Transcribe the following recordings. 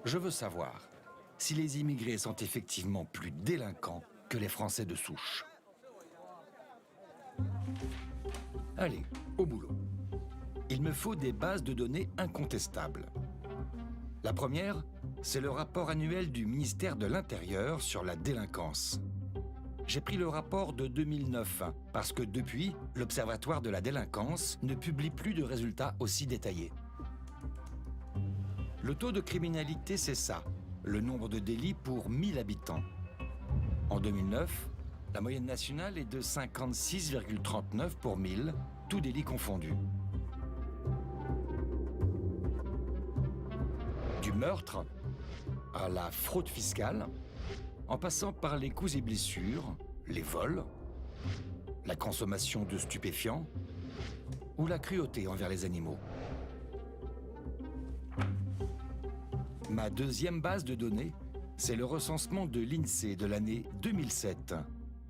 Je veux savoir si les immigrés sont effectivement plus délinquants que les Français de souche. Allez, au boulot. Il me faut des bases de données incontestables. La première, c'est le rapport annuel du ministère de l'Intérieur sur la délinquance. J'ai pris le rapport de 2009 parce que depuis, l'Observatoire de la délinquance ne publie plus de résultats aussi détaillés. Le taux de criminalité, c'est ça, le nombre de délits pour 1000 habitants. En 2009, la moyenne nationale est de 56,39 pour 1000, tous délits confondus. Du meurtre à la fraude fiscale, en passant par les coups et blessures, les vols, la consommation de stupéfiants ou la cruauté envers les animaux. Ma deuxième base de données, c'est le recensement de l'INSEE de l'année 2007.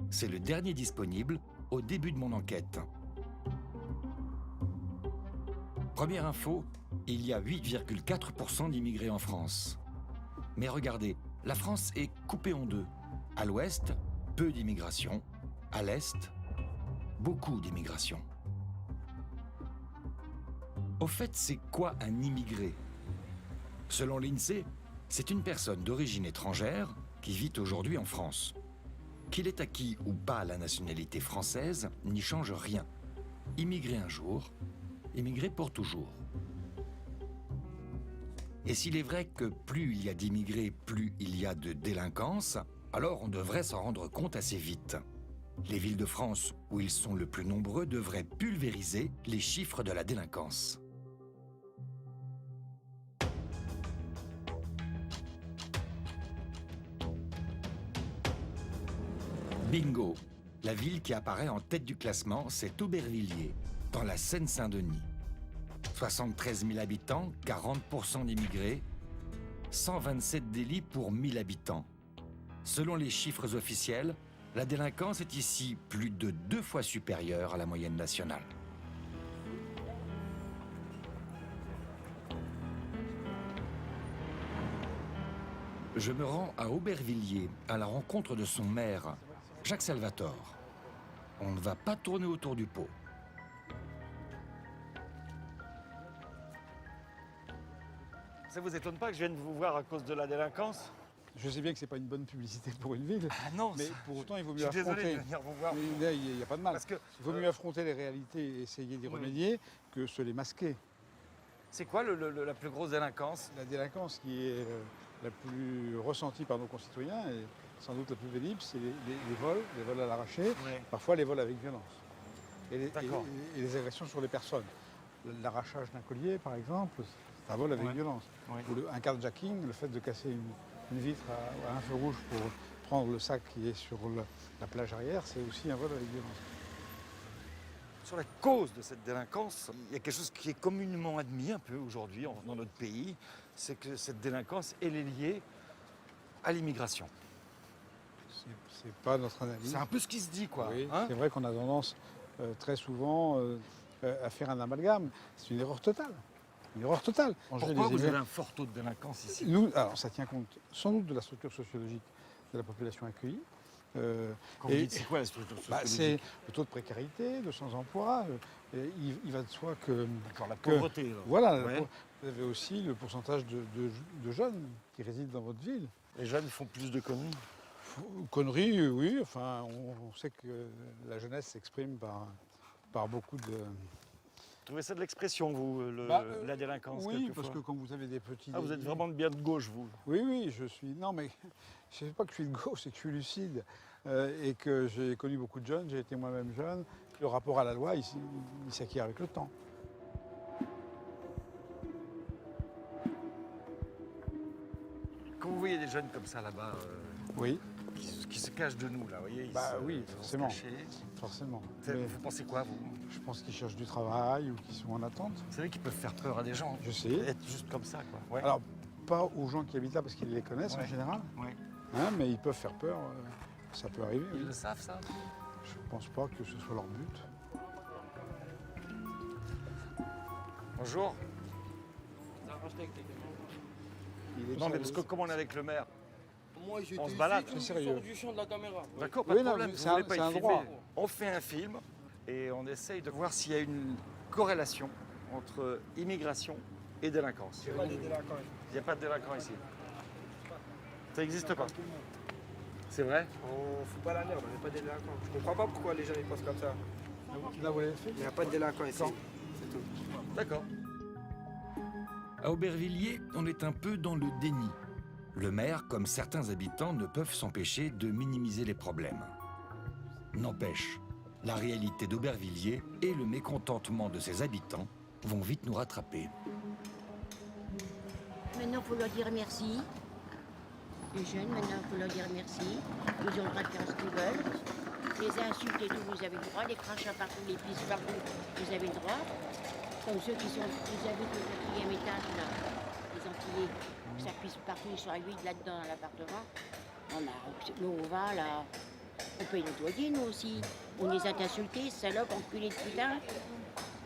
C'est le dernier disponible au début de mon enquête. Première info, il y a 8,4% d'immigrés en France. Mais regardez, la France est coupée en deux. À l'ouest, peu d'immigration. À l'est, beaucoup d'immigration. Au fait, c'est quoi un immigré? Selon l'INSEE, c'est une personne d'origine étrangère qui vit aujourd'hui en France. Qu'il ait acquis ou pas la nationalité française n'y change rien. Immigré un jour, immigré pour toujours. Et s'il est vrai que plus il y a d'immigrés, plus il y a de délinquance, alors on devrait s'en rendre compte assez vite. Les villes de France où ils sont le plus nombreux devraient pulvériser les chiffres de la délinquance. Bingo! La ville qui apparaît en tête du classement, c'est Aubervilliers, dans la Seine-Saint-Denis. 73 000 habitants, 40% d'immigrés, 127 délits pour 1000 habitants. Selon les chiffres officiels, la délinquance est ici plus de 2 fois supérieure à la moyenne nationale. Je me rends à Aubervilliers, à la rencontre de son maire, Jacques Salvatore. On ne va pas tourner autour du pot. Ça vous étonne pas que je vienne vous voir à cause de la délinquance? Je sais bien que c'est pas une bonne publicité pour une ville, Ah non, mais pour autant il vaut je mieux suis désolé affronter. de venir vous voir. Mais là, il n'y a pas de mal. Parce que, Il vaut mieux affronter les réalités et essayer d'y remédier que se les masquer. c'est quoi la plus grosse délinquance? La délinquance qui est la plus ressentie par nos concitoyens et sans doute la plus pénible, c'est les vols à l'arraché, Ouais. parfois les vols avec violence. D'accord. Et les agressions sur les personnes. L'arrachage d'un collier, par exemple, c'est un vol avec Ouais. violence. Ouais. Ou un carjacking, le fait de casser une vitre à un feu rouge pour prendre le sac qui est sur la plage arrière, c'est aussi un vol avec violence. Sur la cause de cette délinquance, il y a quelque chose qui est communément admis un peu aujourd'hui dans notre pays, c'est que cette délinquance, elle est liée à l'immigration. C'est pas notre analyse. C'est un peu ce qui se dit, quoi. Oui, Hein? c'est vrai qu'on a tendance très souvent à faire un amalgame. C'est une erreur totale. Une erreur totale. Pourquoi vous avez un fort taux de délinquance ici? Nous, alors ça tient compte sans doute de la structure sociologique de la population accueillie. Quand vous dites c'est quoi la structure C'est sociologique? le taux de précarité, de sans-emploi. Il va de soi que... D'accord, la pauvreté. là. Voilà, Ouais. vous avez aussi le pourcentage de jeunes qui résident dans votre ville. Les jeunes font plus de conneries. Conneries, oui. Enfin, on sait que la jeunesse s'exprime par beaucoup de... Vous trouvez ça de l'expression, vous, la délinquance, Oui, quelquefois? parce que quand vous avez des petits... Ah, vous êtes vraiment bien de gauche, vous. Oui, oui, je suis... Non, mais je ne sais pas que je suis de gauche, c'est que je suis lucide. Et que j'ai connu beaucoup de jeunes, j'ai été moi-même jeune. Le rapport à la loi, il s'acquiert avec le temps. Quand vous voyez des jeunes comme ça, là-bas, Oui, qui se cachent de nous, là, vous voyez, oui, vont se forcément. cacher. Forcément. Ça, Mais vous pensez quoi, vous? je pense qu'ils cherchent du travail ou qu'ils sont en attente. Vous savez qu'ils peuvent faire peur à des gens. Je sais. Être juste comme ça, quoi. Ouais. Alors, pas aux gens qui habitent là parce qu'ils les connaissent en Ouais. général, Ouais. hein, mais ils peuvent faire peur. Ça peut arriver. Ils Oui. le savent, ça? Je ne pense pas que ce soit leur but. Bonjour. Il est Non, mais service. parce que comme on est avec le maire, Moi, j'étais On se balade. ici, C'est sérieux. sors du champ de la caméra. d'accord, pas Oui, de non, problème, mais vous c'est voulez un- pas c'est être un filmé. droit. On fait un film et on essaye de voir s'il y a une corrélation entre immigration et délinquance. Il n'y a pas de délinquants. Il n'y a pas de délinquants ici. Ça n'existe pas. C'est vrai? On fout pas la merde, on n'est pas des délinquants. Je comprends pas pourquoi les gens ils pensent comme ça. Là, vous l'avez fait? Il n'y a pas de délinquants ici. C'est tout. D'accord. À Aubervilliers, on est un peu dans le déni. Le maire, comme certains habitants, ne peuvent s'empêcher de minimiser les problèmes. N'empêche, la réalité d'Aubervilliers et le mécontentement de ses habitants vont vite nous rattraper. Maintenant, il faut leur dire merci. Les jeunes, maintenant, il faut leur dire merci. Ils ont le droit de faire ce qu'ils veulent. Les insultes et tout, vous avez le droit. Les crachats partout, les pisses partout, vous avez le droit. Comme ceux qui habitent au 4e étage, là, les Antillais, ça pisse partout, ils sont à 8 là-dedans dans l'appartement. On a, nous, on va là, on paye notre loyer, nous aussi. On les a insultés, salopes, enculés de putain.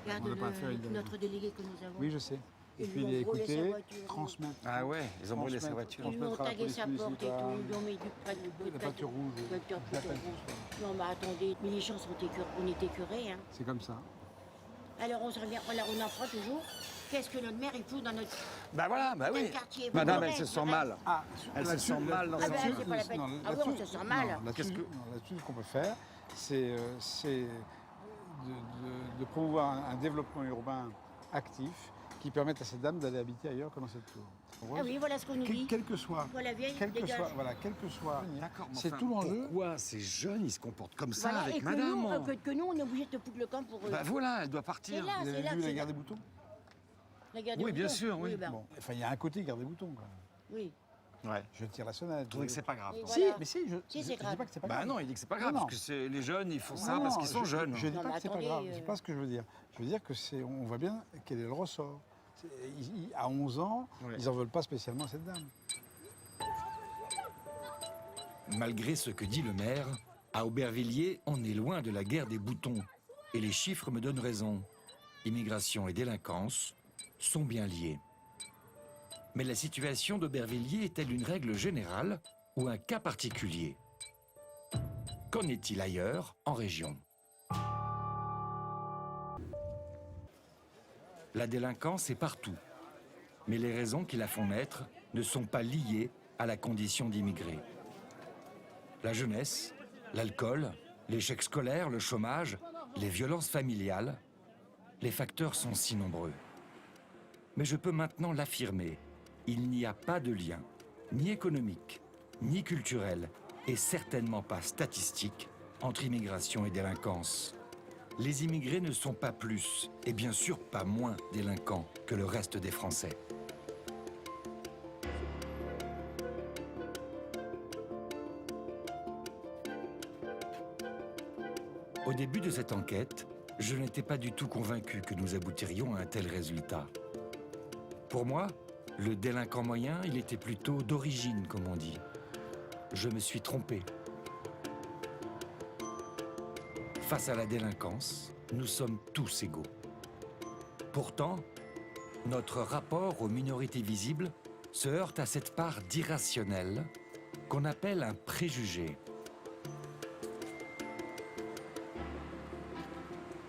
Regarde On n'a pas affaire avec des- notre délégué que nous avons. Oui, je sais. Et Ils puis lui il est ont brûlé sa écouté, voiture. transmettre. Ah ouais, ils ont brûlé sa Transmettre. voiture. Ils lui ont transmettre à la tagué police sa porte et tout, municipale. ils lui ont mis du pas de La peinture rouge. voiture La tout peinture rouge. rouge. Non, mais attendez, mais les gens sont écœurés, on est écœurés, hein. C'est comme ça. Alors on se revient, voilà, on en prend toujours. Qu'est-ce que notre mère, il fout dans notre Bah voilà, bah oui. quartier? Vous Madame, comprenez, elle se sent c'est mal. Ah, Elle se là-dessus, sent mal dans Ah ben, sa c'est pas la peine. non, Ah oui, on là-dessus- se sent mal. non, là-dessus, Qu'est-ce que- non, là-dessus, ce qu'on peut faire, c'est de promouvoir un développement urbain actif qui permette à cette dame d'aller habiter ailleurs que dans cette tour. Ah oui, voilà ce qu'on nous dit. Quel que soit, Voilà, vieille, quel que dégage. soit, voilà, quel que soit, D'accord, mais c'est enfin, tout l'enjeu. Pourquoi ces jeunes, ils se comportent comme ça Voilà, et avec que madame? nous, que nous, on est obligé de te foutre le camp pour eux. Bah voilà, elle doit C'est partir. là, Vous c'est avez là. vu c'est la là. guerre des boutons? La guerre des Oui, bien boutons. sûr, oui. bah, Bon, enfin, il y a un côté guerre des boutons. Quoi. oui. Ouais. Je tire la sonnette. Je trouvais que c'est pas grave. Oui, toi. voilà. Si, mais si, je Si, c'est je dis grave. pas que c'est pas Bah grave. non, il dit que c'est pas grave, Non, non. parce que les jeunes, ils font ça Non, parce qu'ils sont jeunes. Je dis Non, pas mais que c'est pas attendez, grave, c'est pas ce que je veux dire. Je veux dire que c'est, on voit bien quel est le ressort. À 11 ans, Ouais. ils en veulent pas spécialement à cette dame. Malgré ce que dit le maire, à Aubervilliers, on est loin de la guerre des boutons. Et les chiffres me donnent raison. Immigration et délinquance sont bien liés. Mais la situation d'Aubervilliers est-elle une règle générale ou un cas particulier? Qu'en est-il ailleurs, en région? La délinquance est partout. Mais les raisons qui la font naître ne sont pas liées à la condition d'immigré. La jeunesse, l'alcool, l'échec scolaire, le chômage, les violences familiales, les facteurs sont si nombreux. Mais je peux maintenant l'affirmer, il n'y a pas de lien, ni économique, ni culturel, et certainement pas statistique, entre immigration et délinquance. Les immigrés ne sont pas plus, et bien sûr pas moins délinquants que le reste des Français. Au début de cette enquête, je n'étais pas du tout convaincu que nous aboutirions à un tel résultat. Pour moi, le délinquant moyen, il était plutôt d'origine, comme on dit. Je me suis trompé. Face à la délinquance, nous sommes tous égaux. Pourtant, notre rapport aux minorités visibles se heurte à cette part d'irrationnel qu'on appelle un préjugé.